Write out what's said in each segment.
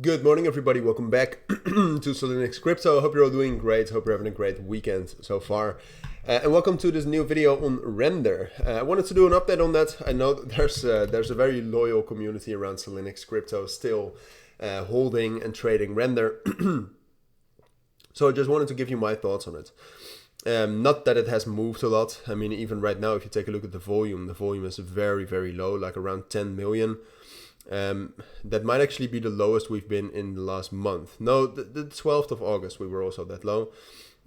Good morning, everybody. Welcome back to Cilinix Crypto. I hope you're all doing great. Hope you're having a great weekend so far. And welcome to this new video on Rndr. I wanted to do an update on that. I know there's a very loyal community around Cilinix Crypto still holding and trading Rndr. So I just wanted to give you my thoughts on it. Not that it has moved a lot. I mean, even right now, if you take a look at the volume is very, very low, like around 10 million. That might actually be the lowest we've been in the last month. No, the 12th of August we were also that low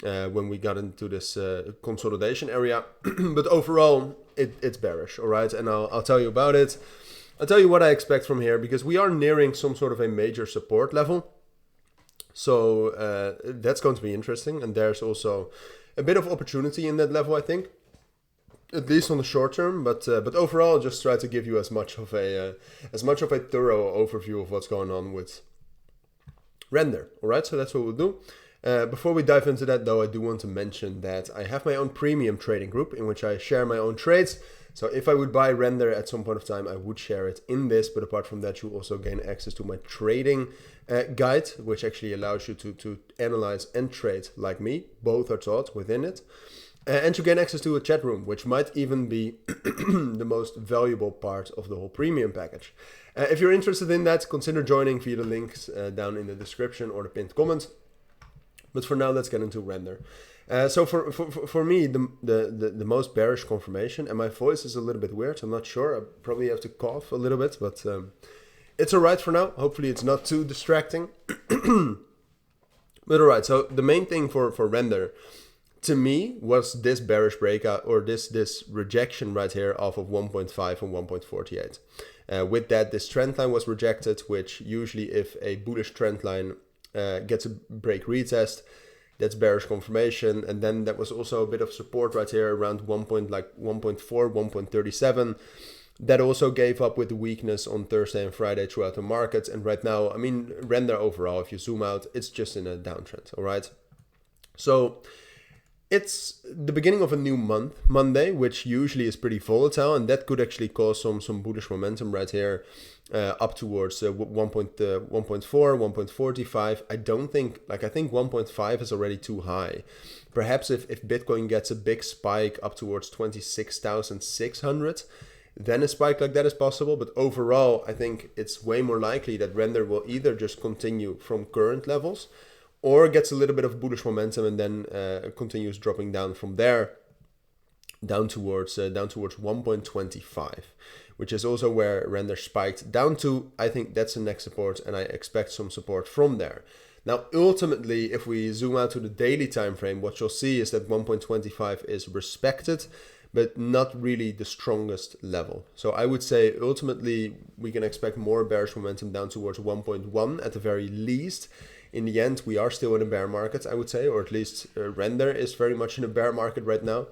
when we got into this consolidation area. But overall, it's bearish, all right? And I'll tell you about it. I'll tell you what I expect from here, because we are nearing some sort of a major support level. So that's going to be interesting. And there's also a bit of opportunity in that level, I think. At least on the short term, but overall, I'll just try to give you as much of a thorough overview of what's going on with Rndr. All right, so that's what we'll do. Before we dive into that, though, I do want to mention that I have my own premium trading group in which I share my own trades. So if I would buy Rndr at some point of time, I would share it in this. But apart from that, you also gain access to my trading guide, which actually allows you to analyze and trade like me. Both are taught within it. And you gain access to a chat room, which might even be the most valuable part of the whole premium package. If you're interested in that, consider joining via the links down in the description or the pinned comment. But for now, let's get into Rndr. So for me, the most bearish confirmation, and my voice is a little bit weird, I'm not sure, I probably have to cough a little bit, but it's alright for now. Hopefully it's not too distracting. But alright, so the main thing for Rndr, to me, was this bearish breakout, or this rejection right here off of 1.5 and 1.48. With that, this trend line was rejected, which usually if a bullish trend line gets a break retest, that's bearish confirmation. And then that was also a bit of support right here around 1.4, 1.37. That also gave up with the weakness on Thursday and Friday throughout the markets. And right now, I mean, Rndr overall, if you zoom out, it's just in a downtrend, all right? So it's the beginning of a new month, Monday, which usually is pretty volatile, and that could actually cause some bullish momentum right here up towards 1.4, 1.45. I don't think, I think 1.5 is already too high. Perhaps if Bitcoin gets a big spike up towards 26,600, then a spike like that is possible. But overall, I think it's way more likely that Rndr will either just continue from current levels or gets a little bit of bullish momentum and then continues dropping down from there, down towards 1.25, which is also where Rndr spiked down to. I think that's the next support, and I expect some support from there. Now, ultimately, if we zoom out to the daily time frame, what you'll see is that 1.25 is respected, but not really the strongest level. So I would say ultimately we can expect more bearish momentum down towards 1.1 at the very least. In the end, we are still in a bear market, I would say, or at least Rndr is very much in a bear market right now.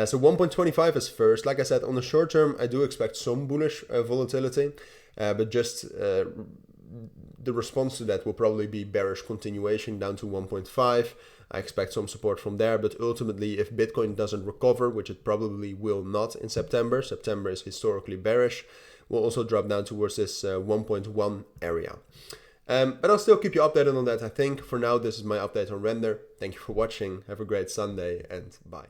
So 1.25 is first. Like I said, on the short term, I do expect some bullish volatility, but just the response to that will probably be bearish continuation down to 1.5. I expect some support from there, but ultimately, if Bitcoin doesn't recover, which it probably will not in September is historically bearish, we'll also drop down towards this 1.1 area. But I'll still keep you updated on that. I think for now, this is my update on Rndr. Thank you for watching. Have a great Sunday and bye.